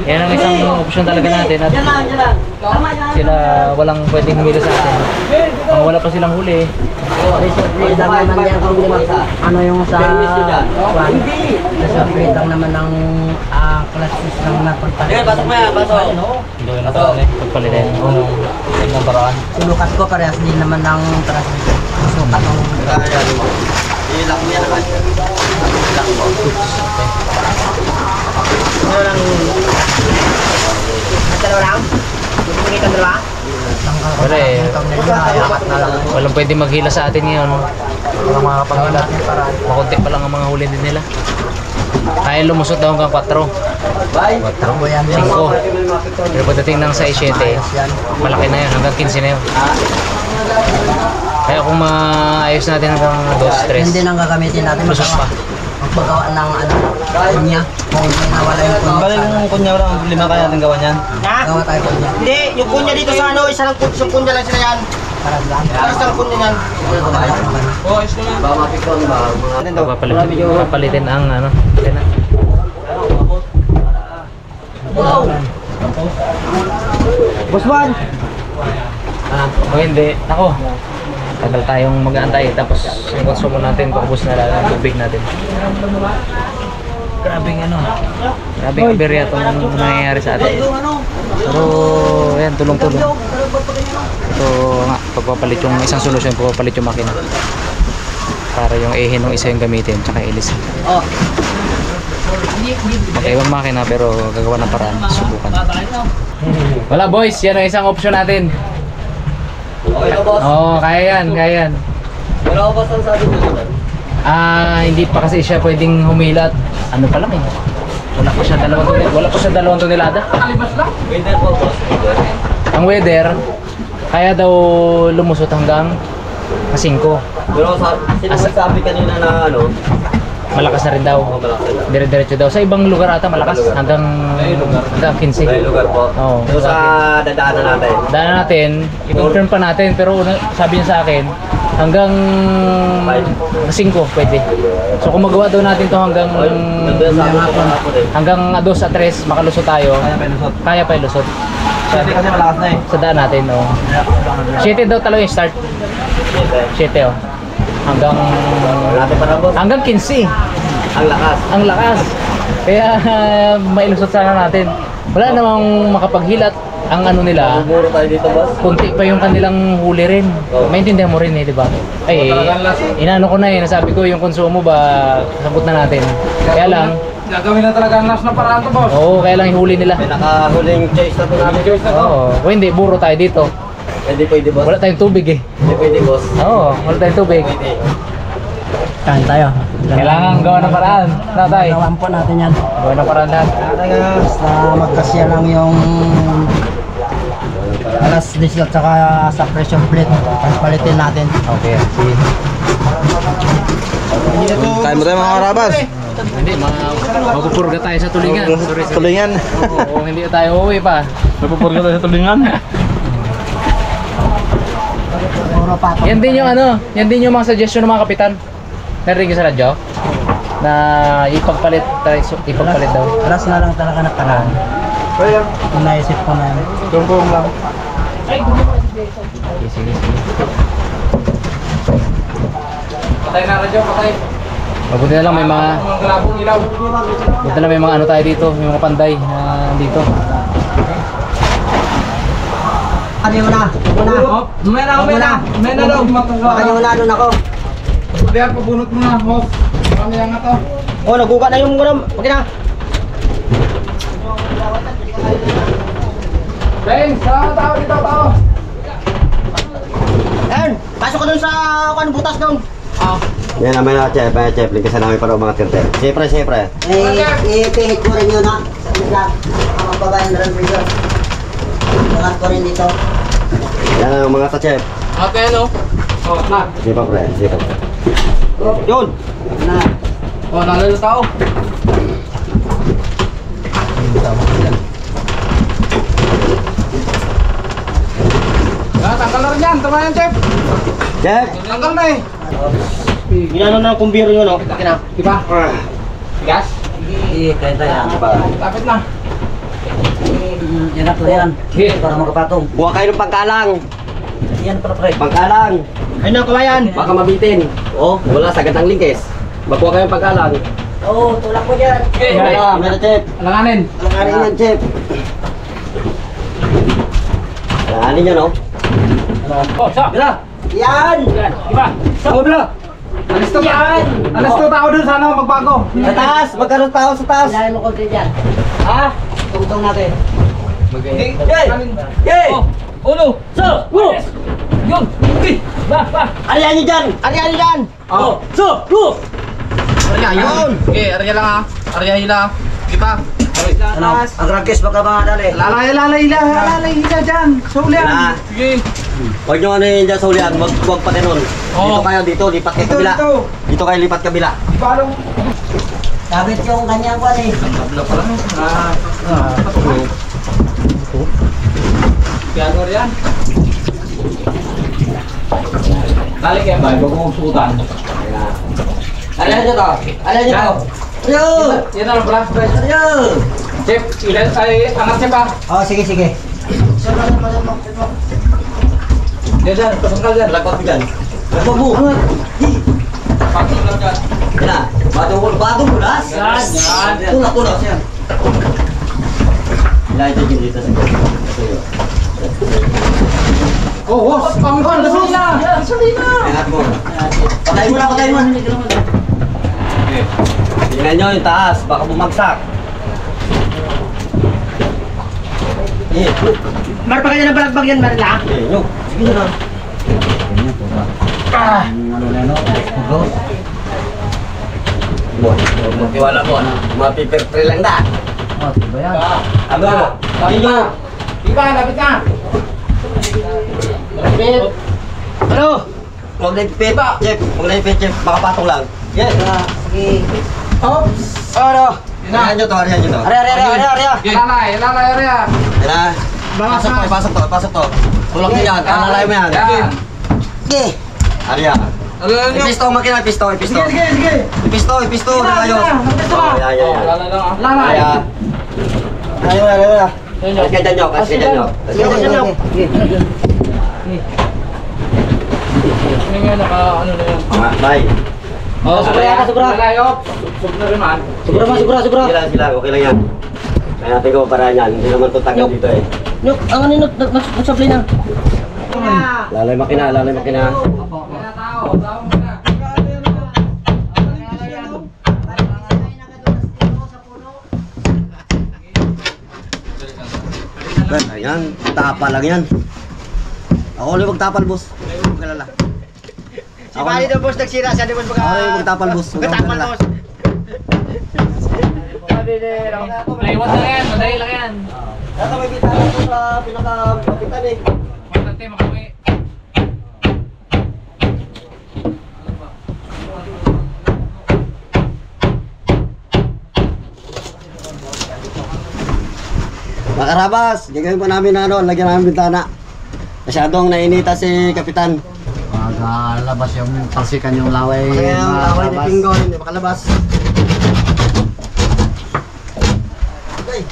Yan ang isang option talaga natin at sila walang pwedeng humila sa atin. Ang wala pa silang huli. Ano yung sa kwan? Nasa upgrade lang naman ng class system na pagpalit. Pasok mo yan, pasok. Doon na tayo. Pagpalitin. Ang paraan. Sinukat ko parehas din naman ng transmission. Sukat ng... Ilak mo yan naman. Ilak mo. Ano lang... Dalawa lang? Bumigay ka dalawa? Wala eh. Walang pwede maghila sa atin ngayon. Walang makakapanghila. Makunti pa lang ang mga huli din nila. Kaya lumusot daw hanggang 4. 4. 5. Pero pagdating ng 6-7, malaki na yun. Hanggang 15 na yun. Kaya kung maayos natin hanggang 2-3. Hindi nang gagamitin natin. Lusot pa. Magpagawa ng kunya. Kung hindi nawala yung kunya. Balik yung kunya, wala ang problema kaya natin gawa niyan. Gawa tayo kunya. Hindi, yung kunya dito sa ano, isang kunya lang sila yan. Para sa kunya yan. Oo, is naman. Ba mapikon ba? Papalitin ang ano. Boss Juan! O hindi, ako. Tagal tayong mag-aantay tapos yung konsumo natin, paubos na lang ang tubig natin. Grabing ano. Grabing aberya itong nangyayari sa atin. Pero yan, tulong-tulong. Ito nga, pagpapalit yung isang solusyon, pagpapalit yung makina. Para yung ehin ng isa yung gamitin, tsaka ilis. Magkaibang makina pero gagawa ng paraan, subukan. Wala boys, yan ang isang option natin. Okay na boss? Oo, kaya yan, kaya yan. Pero ako boss ang sabi mo naman. Hindi pa kasi siya pwedeng humilat. Ano pa lang eh. Wala pa siya 2 tonelada. Winter po boss. Ang weather, kaya daw lumusot hanggang 5. Pero sabi kanina na ano, Malakas na rin daw. Dire-diretso daw. Sa ibang lugar ata malakas. Hanggang 15. May lugar po. Oo. So sa dadaanan natin. Daanan natin, i-confirm pa natin. Pero sabi niya sa akin, hanggang 5 pwede. So kung magawa daw natin to hanggang 2 at 3 makalusot tayo. Kaya pa ilusot. Kasi malakas na eh. Sa daan natin, oh. 7 daw talaga yung start. 7 oh. Hanggang 15. Ang lakas. Kaya mailusot sana natin. Wala namang makapaghilat. Ang ano nila, Bumuro tayo dito, boss. kunti pa yung kanilang huli rin. Maintindihan mo rin eh, di ba? Ay, inano ko na eh, nasabi ko yung konsumo ba, sabot na natin. Kaya lang, gagawin na talaga ang last na paraan to, boss. oo, kaya lang ihuli nila. May nakahuling choice na to namin. Oo, o hindi, buro tayo dito. Pwede, boss. Wala tayong tubig eh. Pwede, boss. Oo, wala tayong tubig. Kain tayo. Kailangan gawa ng paraan. Tatay, Gawan po natin yan. gawa ng paraan lahat. Basta magkasya lang yung alas 10 at saka sa pressure plate. Palitin natin. Okay, sige. Kain mo tayo mga karabas. Hindi, mapupurga tayo sa tulingan. Sorry. Tulingan. Oo, hindi tayo uuwi pa. Napupurga tayo sa tulingan. Puro patok. Yan din yung ano, yan din yung mga suggestion ng mga kapitan. Narinig sa radyo na ipagpalit daw. Alas na lang talaga na paraan. Kung naisip ko na yan. Tumpong lang. Sige. Patay na radyo, patay. Mabuti na lang may mga Mga galabong ilaw. buti na may mga ano tayo dito, may mga panday na dito. Ano yun na? Umay na daw. Ano yun na? Doon ako. Diyan, pabunot mo na, boss. Ano yan nga to? Oh, nagugat na yung gulam. Okay na. Ben, sa tao dito, tao. Ern, pasok ka doon sa butas doon. Yan naman na chef, link kasi namin para mga tirte. Siyempre. I-pihit ko rin yun ha. Sa isla. Ang babaeng run pressure. Angat ko rin dito. Yan ang mga chef. Okay, ano? Oh, na. Sige pa, pre. Yun! Na. Oh, nalala tao. Tanggal na rin yan. Tama yan, chef. Chef! Tanggal na eh. Ginano na ang kumbiro nyo, no? Okay na. Diba? Gas? Iya, kaya tayo. Lapit na. Yan na po yan. Para makapatong. Buha kayo ng pangkalang. Yan para pre. Pangkalang. Ayun na kawayan. Baka mabitin. Oh, wala sagad ang lingkes. Magkuha kayo ng pangkalang. Oo, tulak ko dyan. Meron, chef. Alanganin. Alanganin yan, chef. Alanganin yan, oh. Oh, sa. Bila. Yan. Iba. Oh, bila. Alis to. Alis to tao dun sana magbago. Sa taas, magkaroon tao sa taas. Ilahin mo konti dyan. Ha? Tungtong natin. Yay! Yay! Ulo. So! Go! Yun. Ba. Ariyan niyo dyan! Ariyan niyo dyan! Oh! So! Go! Arya, yun. Okay, arya lang ha. Arya hila. Kita. Ano? Ang ragkis baka madali. Lalay hila dyan. Ah, Sige. huwag nyo ano yun dyan sa ulian, huwag pati nun. Dito Oo. kayo, lipat kayo kabila. Dito kayo lipat kabila. Sabit yung kanyang kwan eh. Piano yan. Lali kayo ba? Bago mong sukutan. Ariyan nyo to! Ariyan nyo to! Ariyan! Yan na lang pala. Ariyan! Chef, ilan ay angat siya pa. Oh, sige, sige. Diyan, pasangkal dyan. Lagpag mo dyan. Lagpag mo! Pasang lang dyan. Yan na! Badong bulas! Yan. Tulak yan! Ilay ito dyan dito sa iyo. Oh, boss. Pangkon, gasolina. Ingat mo. Patayin mo na, patayin mo. Tingnan nyo yung taas, baka bumagsak. Mar pa kayo ng balagbag yan, Marla? Nyo, sige na. Magtiwala mo, mapipertre lang da. Oh, diba yan? Aba, sabi nyo. Iba, lapit na. Lapit. Ano? Huwag na ipit, chef. Huwag na ipit, chef. Baka patong lang. Yes. Sige. Oops. Ano? Arihan nyo to, arihan nyo to. Lalay, arya. Yan na. Pasok to. Tulak nyo yan, alalay mo yan. Yan. Sige. Arya. Ipisto, makina, ipisto. Sige. Ipisto, na kayo. Yan. Lalay lang ah. Arya. Ayaw. Kasi dyan nyo. Ano nga, ano na yan. Bye. Oh, sobra. Lalay, oh. Sub na rin man. Sobra. Sila, okay lang yan. Kaya natin ko para yan. Hindi naman ito tagal dito eh. Nuk, ang ano, nagsablay na. Lalay makina. Tao muna. Ayan, tapa lang yan. Ako ulit magtapal, boss. Huwag kalala. Si Bali daw, boss, nagsira siya. Di boss, Ako ulit magtapal, boss. Huwag kalala. Playwood lang yan, madali lang yan. Kaya may bitana ito sa pinaka-kapitan eh. Importante makauwi. Mga karabas, gagawin pa namin na lagyan namin bintana. Masyadong nainita si Kapitan. Magalabas yung talsikan yung laway. Kaya ang laway ni Pingo, hindi makalabas. Okay.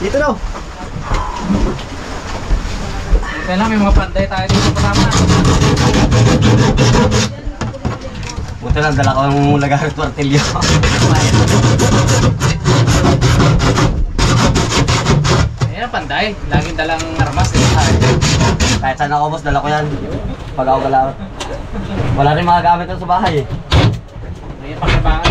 Dito daw. Kaya lang, may mga panday tayo dito kasama. Buti lang, dala ko yung lagamit martilyo. Ayan, panday. Laging dalang armas. Kahit saan ako, boss, dala ko yan. Pag ako galaw. Wala rin mga gamit sa bahay eh. Ayan, pakibangan.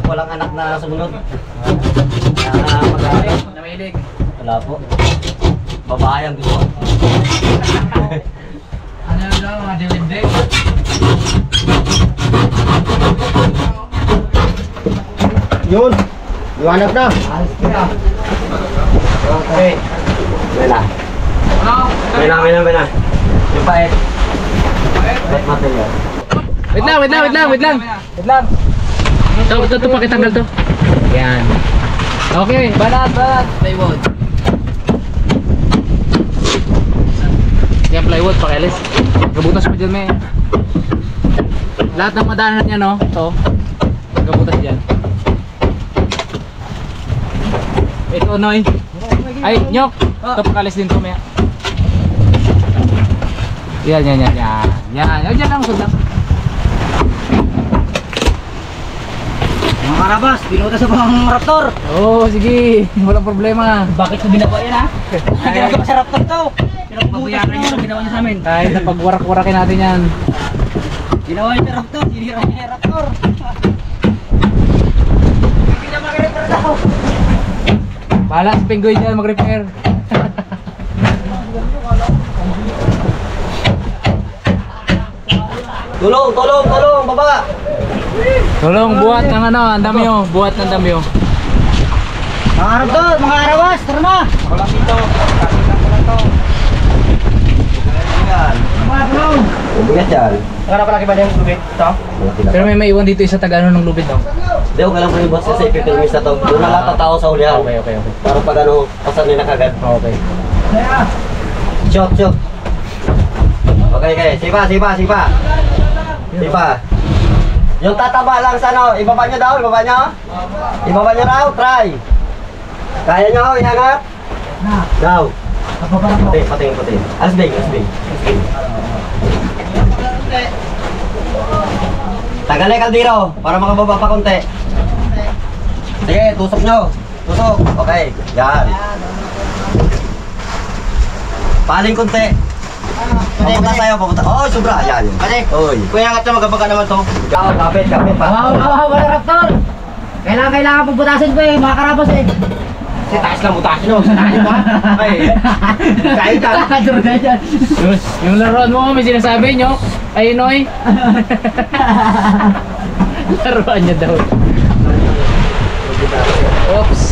Walang anak na sumunod. Kaya mag-aaral. Namilig. Wala po. Babae ang gusto. Ano lang, mga dilig-dig. Yun! Iwanag na! Okay. May na. Ano? May na. Yung paet. Paet material. Wait lang. Ito pakitanggal to. Yan. Okay, banat. Plywood. Yan, plywood, pakialis. Kabutas mo dyan, may. Lahat ng madaanan niya, no? Ito. magabutas dyan. Ito, Noy. Ay, Nyok. Ito, pakalis din to, maya. Yan. Yan, dyan lang, usod lang. Mga karabas, pinutas sa mga raptor. Oo, sige. Walang problema. Bakit ko binawa yan ha? Ginagawa sa raptor to. Pagbayaran nyo ang ginawa nyo sa amin. Kahit na pagwarak-warakin natin yan. Ginawa nyo sa raptor, sinira nyo yung raptor. Hindi na mag-repair daw. Bahala si Penggoy dyan mag-repair. Tulong, baba! Tulong, buhat ng ano, ang damyo. Buhat ng damyo. Mga raptor, mga karabas, tara na. Ako lang dito. Kapitan ko lang to. Mga tulong. Ubigat yan. Nagana pa laki ba yung tubig? Ito? Pero may maiwan dito isa taga-ano ng lubid, no? Hindi, okay lang po yung boss sa safety filmist na to. Doon na lahat ng tao sa hulihan. Okay. Para pag ano, pasan nila kagad. Okay. Shot. Okay. Sipa. Yung tataba lang sa ano, ibaba nyo daw, ibaba nyo raw, try. Kaya nyo, iangat. Daw. Pati. Asbing. Tagalay kaldero, para makababa pa konti. Sige, tusok nyo. Tusok, okay, yan. Paling konti. Papunta tayo. Oh, sobra. Yan. Oy. Kuya, angat na magabaga naman to. Kapit. Mga raptor. Kailangan pagbutasin ko mga karabas eh. Si taas lang mutasin mo. Sanayin mo ha. Ay. Kahit ka. Yung laruan mo, may sinasabi nyo. Ay, Noy. Laruan niya daw. Oops.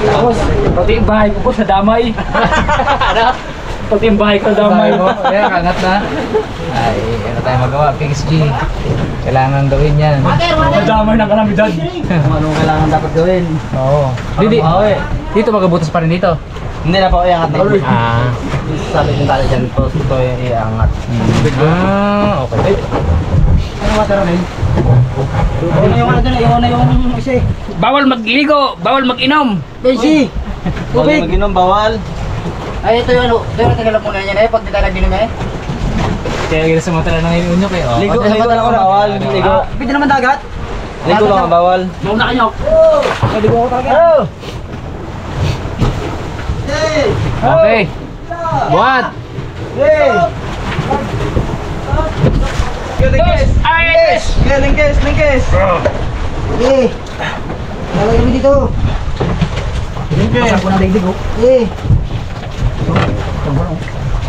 Tapos, pati yung bahay ko po sa damay. Pati yung bahay ko sa damay mo. Kaya kangat na. Ay, ano tayo magawa? PXG. Kailangan gawin yan. Madamay ng kalamidad. Anong kailangan dapat gawin? Oo. Dito magabutas pa rin dito. Hindi na po iangat na. Ah. Sabi ng tali dyan po, ito yung iangat. Okay. Ano masarap rin? Yung ano doon, yung isa eh. Bawal magligo, bawal mag-inom. Benji! Tubig! Mag-inom, bawal. Ay, ito yung ano, ito yung tagalog muna yan eh, pag di tayo nagbinom eh. Kaya gina sa mga tala ng inyong kayo. Ligo lang ako, bawal. Ligo. Pwede naman dagat. Ligo lang, bawal. Mauna kayo. Ligo ako talaga. Okay. Buhat. Lingkes. Eh! Lalagay mo dito. Pasang ko na daigdig oh.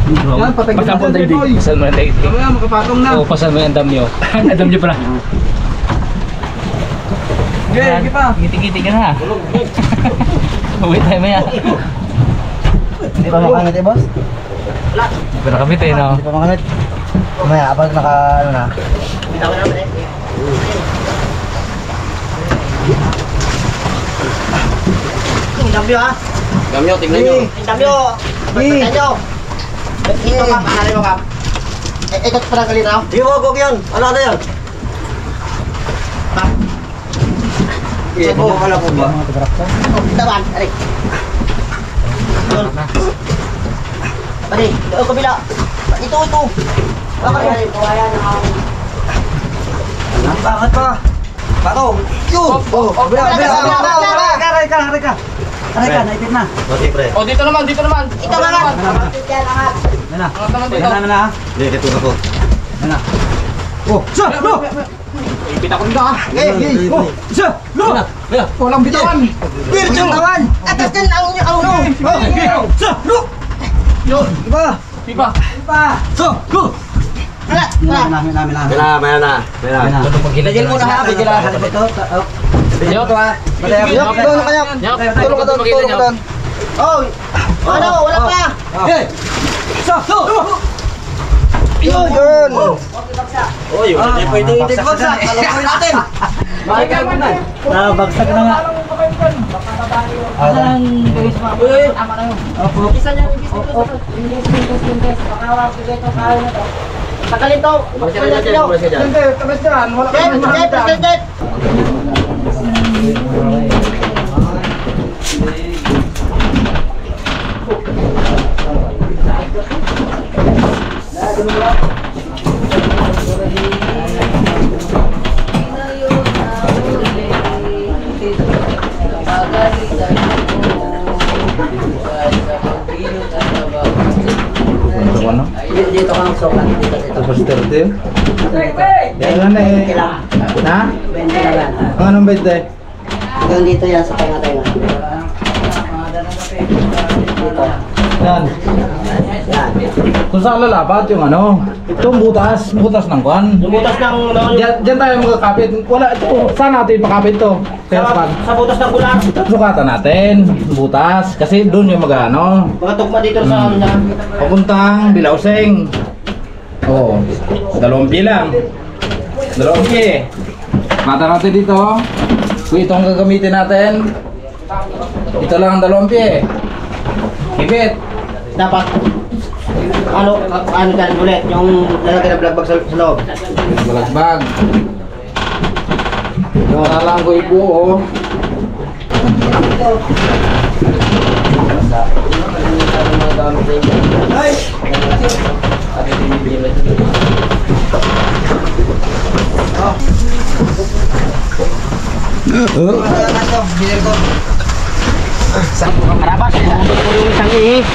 Yan, patay ko Pasal mo na. na daigdig. Pasal mo na daigdig. Kaya makapatong na. Oo, pasal mo yung andam nyo. Andam nyo pala. Sige pa. Giti-giti ka na. Uwi tayo maya. Hindi pa makamit eh, boss? Hindi pa nakamit eh, no? Hindi pa makamit. Mamaya, abang naka ano na. Damyo ha. Damyo, tingnan nyo. Damyo. Tingnan nyo. Ito kap, analin mo kap. Ito parang kalinaw. Sige, wag yan. Ano yan? Kap. Ito ko pala po ba? Taban, aray. Pari, ito kabila. Ito. Bakit? Bakit pa? Patong. Yun. Kabila. Aray ka. Naipit na. Oh, dito naman. Ito naman. Yan na. Angat naman dito. Yan na ha. Hindi, dito ako. Yan na. Oh, sa! Lo! Ipit ako nito ha. Oh, sa! Lo! Walang bitawan! Virtual kawan. Atas kan ang sa. Lo. Yun! Iba! Pipa. So! Go! Mayroon na. Mayroon na. Bigil mo na ha. Bigil na. Nyok. Nyok, doon kaya. Nyok. Tulong ka doon. Oh. Ano, wala pa. So. Yun. Oh, yun. Hindi pwede bagsak. Alam natin. Bagsak na nga. Asan guys pa? Tama na yun. Opo. Isa niya, Ingles. Pakawag ko dito kaya na to. Tagalin to. Jet. Ano? Dito kang sukat. Dito. Tapos 30. Yan lang na eh. Kailangan. Ha? 20 na lang. Anong 20? Hanggang dito yan sa tenga-tenga. Dito. Yan. Yan. Kung saan lalapat yung ano, itong butas ng kwan. Yung butas ng... Diyan tayo magkakapit. Wala, ito. Saan natin pakapit to? Sa butas ng bulas. Sukatan natin, butas. Kasi doon yung mag-ano. Mga tugma dito sa ano niya. Papuntang Bilauseng. Oo. 2 pi lang. 2 pi. Mata natin dito. Kung ito ang gagamitin natin. Ito lang ang 2 pi. Hibit. Dapat ano dyan ulit yung lalagay na vlog bag sa loob. Balagbag. Yung alang ko ibuo. Karabas, yung isang ihi.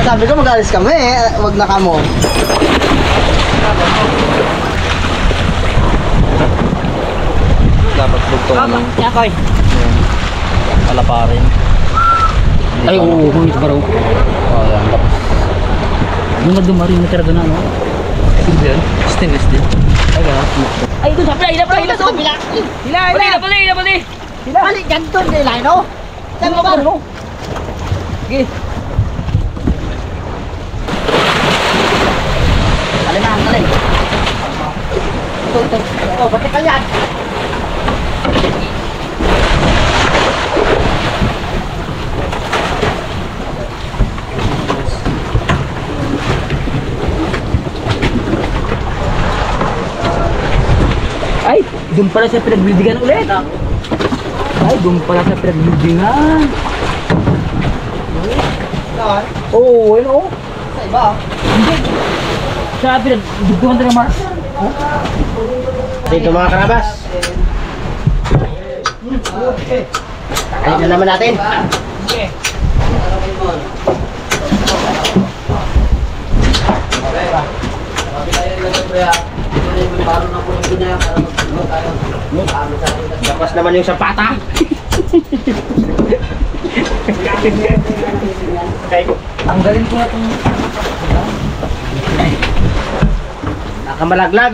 Sabi ko mag-alis kami, wag na kamo. Dapat bugtong ano. Yakoy. Palaparin. Ay, oo, ito pa raw. Oh, yan. Tapos. Dumari na talaga na, no? Hindi yan. Stainless steel. Ay, ito sa pala, ila. Bali, ganito, ila, no? Saan mo ba, no? Sige. Alin. Ito. Oh, ba't ka yan? Ay, doon pala sa pinag-buildingan ulit. Ay, doon pala sa pinag-buildingan. Oo, ayun o. Sa iba? Hindi. Sa pinag-buildingan talaga, Mars. Dito mga karabas. Ayun na naman natin. Lapas naman yung sapata. Ang galing ko na itong... Nakamalaglag.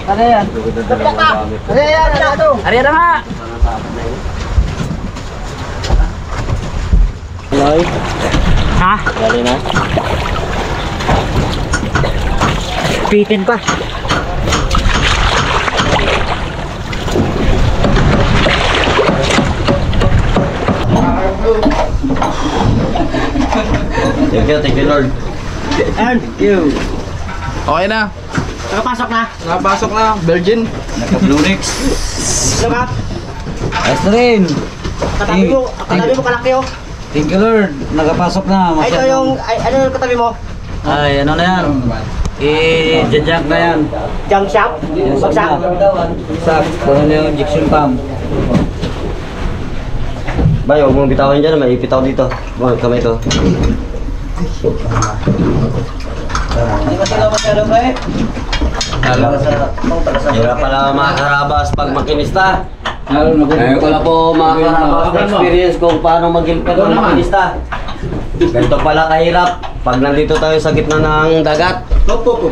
Ano yan? Ano yan? Ano yan nga? Ha? Dali na. Pitin pa. Thank you Lord. Thank you. Okay na. Nakapasok na. Nakapasok na. Virgin. Naka-Blurex. Sukat. Ayos na rin. Katabi mo kalaki oh. Thank you Lord. Nakapasok na. Ay, ito yung, ano yung katabi mo? Ay, ano na yan? I-jajak na yan. Junk shop? Bagsak? Sak. Kung ano yung injection pump. Bay, huwag mong bitawan dyan. May ipitaw dito. Kamay ko. Hindi ba sila masyado ba eh? Hirap pala mga karabas pag makinista. Ngayon Ngayon ko na po mga karabas na experience kung paano maging makinista. Ganito pala kahirap pag nandito tayo sa gitna ng dagat. Ito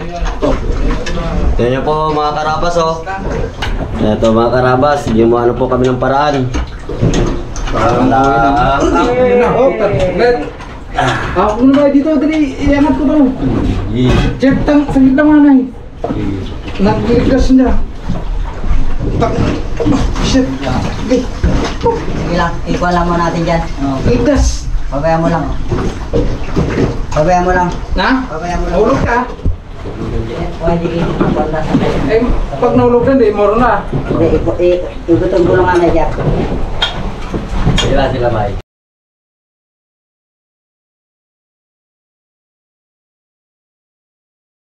nyo po mga karabas oh. Ito mga karabas, gimuano po kami ng paraan. Ako na ba dito? Dali, iangat ko ba? Check tang, saglit lang manay. Nagligtas niya. Shit. Okay. Sige lang, ikuha lang mo natin dyan. Ligtas. Pabayaan mo lang. Pabayaan mo lang. Na? Pabayaan mo lang. Nahulog ka? Pwede ikuha lang sa tayo. Eh, pag nahulog ka, di, moro na. Hindi, ikutin ko lang nga na dyan. Sila Mike.